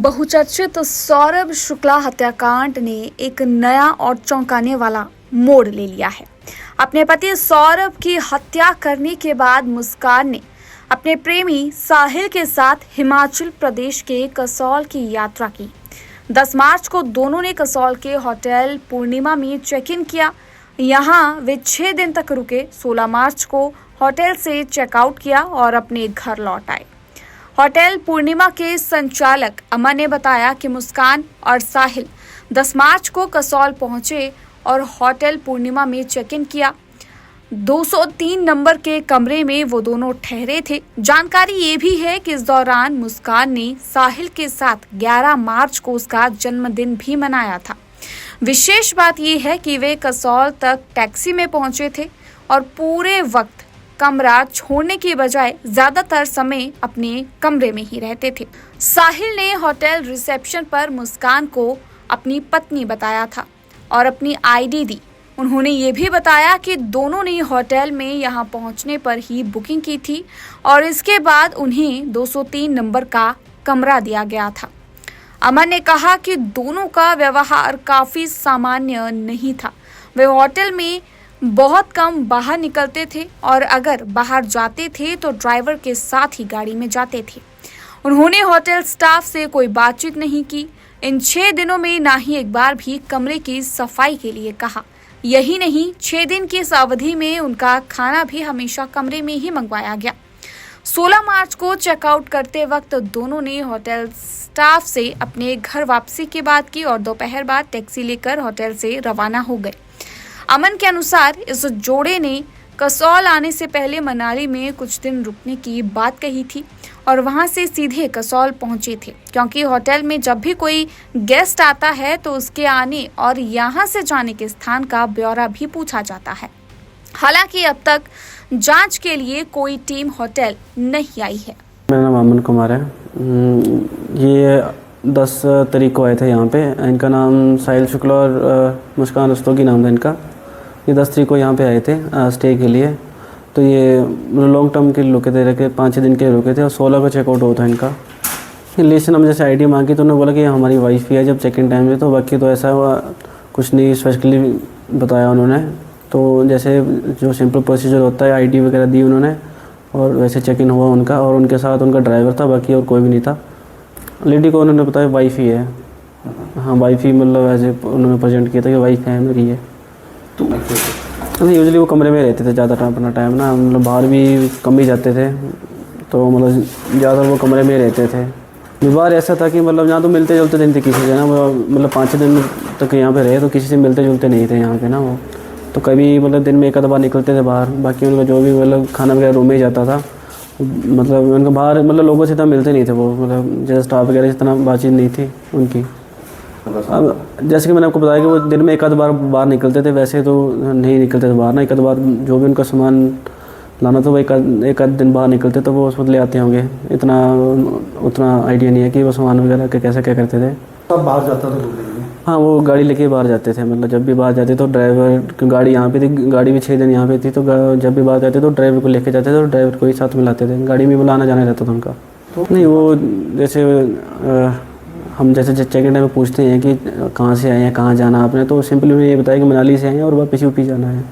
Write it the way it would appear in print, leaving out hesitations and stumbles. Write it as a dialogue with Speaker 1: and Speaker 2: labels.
Speaker 1: बहुचर्चित सौरभ शुक्ला हत्याकांड ने एक नया और चौंकाने वाला मोड़ ले लिया है। अपने पति सौरभ की हत्या करने के बाद मुस्कान ने अपने प्रेमी साहिल के साथ हिमाचल प्रदेश के कसौल की यात्रा की। 10 मार्च को दोनों ने कसौल के होटल पूर्णिमा में चेक इन किया। यहाँ वे 6 दिन तक रुके। 16 मार्च को होटल से चेकआउट किया और अपने घर लौट आए। होटल पूर्णिमा के संचालक अमन ने बताया कि मुस्कान और साहिल 10 मार्च को कसौल पहुंचे और होटल पूर्णिमा में चेक इन किया। 203 नंबर के कमरे में वो दोनों ठहरे थे। जानकारी ये भी है कि इस दौरान मुस्कान ने साहिल के साथ 11 मार्च को उसका जन्मदिन भी मनाया था। विशेष बात यह है कि वे कसौल तक टैक्सी में पहुंचे थे और पूरे वक्त कमरा छोड़ने की बजाय ज्यादातर समय अपने कमरे में ही रहते थे। साहिल ने होटल रिसेप्शन पर मुस्कान को अपनी पत्नी बताया था और अपनी आईडी दी। उन्होंने ये भी बताया कि दोनों ने होटल में यहां पहुंचने पर ही बुकिंग की थी और इसके बाद उन्हें 203 नंबर का कमरा दिया गया था। अमन ने कहा कि दोनों का व्यवहार काफी सामान्य नहीं था। वे होटल में बहुत कम बाहर निकलते थे और अगर बाहर जाते थे तो ड्राइवर के साथ ही गाड़ी में जाते थे। उन्होंने होटल स्टाफ से कोई बातचीत नहीं की। इन 6 दिनों में ना ही एक बार भी कमरे की सफाई के लिए कहा। यही नहीं, 6 दिन की इस अवधि में उनका खाना भी हमेशा कमरे में ही मंगवाया गया। 16 मार्च को चेकआउट करते वक्त दोनों ने होटल स्टाफ से अपने घर वापसी की बात की और दोपहर बाद टैक्सी लेकर होटल से रवाना हो गए। अमन के अनुसार इस जोड़े ने कसौल आने से पहले मनाली में कुछ दिन रुकने की बात कही थी और वहां से सीधे कसौल पहुंचे थे, क्योंकि होटल में जब भी कोई गेस्ट आता है तो उसके आने और यहां से जाने के स्थान का ब्यौरा भी पूछा जाता है। हालांकि अब तक जांच के लिए कोई टीम होटल नहीं आई है।
Speaker 2: मेरा नाम अमन कुमार है। ये 10 तारीख को आए थे यहाँ पे। इनका नाम साहिल शुक्ला और मुस्कान रस्तोगी नाम था इनका। ये 10 तारीख को यहाँ पे आए थे स्टे के लिए। तो ये लॉन्ग टर्म के लिए रुके थे, रखे 5-6 दिन के लिए रुके थे और 16 को चेकआउट हुआ था इनका। लिस्ट हम जैसे आईडी मांगी तो उन्होंने बोला कि हमारी वाइफ ही है जब चेक इन टाइम में, तो बाकी तो ऐसा कुछ नहीं स्पेशली बताया उन्होंने। तो जैसे जो सिंपल प्रोसीजर होता है आईडी वगैरह दी उन्होंने और वैसे चेक इन हुआ उनका और उनके साथ उनका ड्राइवर था, बाकी और कोई भी नहीं था। लेडी को उन्होंने बताया वाइफ ही है। हाँ, वाइफ ही मतलब ऐसे उन्होंने प्रेजेंट किया था कि वाइफ है मेरी है। तो यूजुअली वो कमरे में रहते थे ज़्यादा टाइम, अपना टाइम ना मतलब बाहर भी कम ही जाते थे, तो मतलब ज़्यादा वो कमरे में रहते थे। व्यवहार ऐसा था कि मतलब यहाँ तो मिलते जुलते नहीं थे किसी से ना, मतलब 5-6 दिन तक यहाँ पे रहे तो किसी से मिलते जुलते नहीं थे यहाँ पे ना वो। तो कभी मतलब दिन में एक आधा बार निकलते थे बाहर, बाकी उनका जो भी मतलब खाना वगैरह रूम में ही जाता था। मतलब उनका बाहर मतलब लोगों से इतना मिलते नहीं थे वो, मतलब जैसे स्टाफ वगैरह से इतना बातचीत नहीं थी उनकी। अब जैसे कि मैंने आपको बताया कि वो दिन में एक आध बार बाहर निकलते थे, वैसे तो नहीं निकलते थे बाहर ना। एक आध बार जो भी उनका सामान लाना था वो एक आध दिन बाहर निकलते तो वो उसमें ले आते होंगे। उतना आइडिया नहीं है कि वो सामान वगैरह के कैसे क्या करते थे।
Speaker 3: तब बाहर जाता था?
Speaker 2: हाँ, वो गाड़ी लेके बाहर जाते थे। मतलब जब भी बाहर जाते तो ड्राइवर, गाड़ी यहाँ पे थी, गाड़ी भी 6 दिन यहाँ पे थी, तो जब भी बाहर जाते तो ड्राइवर को लेके जाते थे और ड्राइवर को ही साथ में लाते थे। गाड़ी में बुलाना जाना रहता था उनका। तो नहीं, वो जैसे हम जैसे चेक इन टाइम में पूछते हैं कि कहाँ से आए हैं, कहाँ जाना आपने, तो सिंपली उन्हें ये बताया कि मनाली से आए हैं और वापस यूपी जाना है।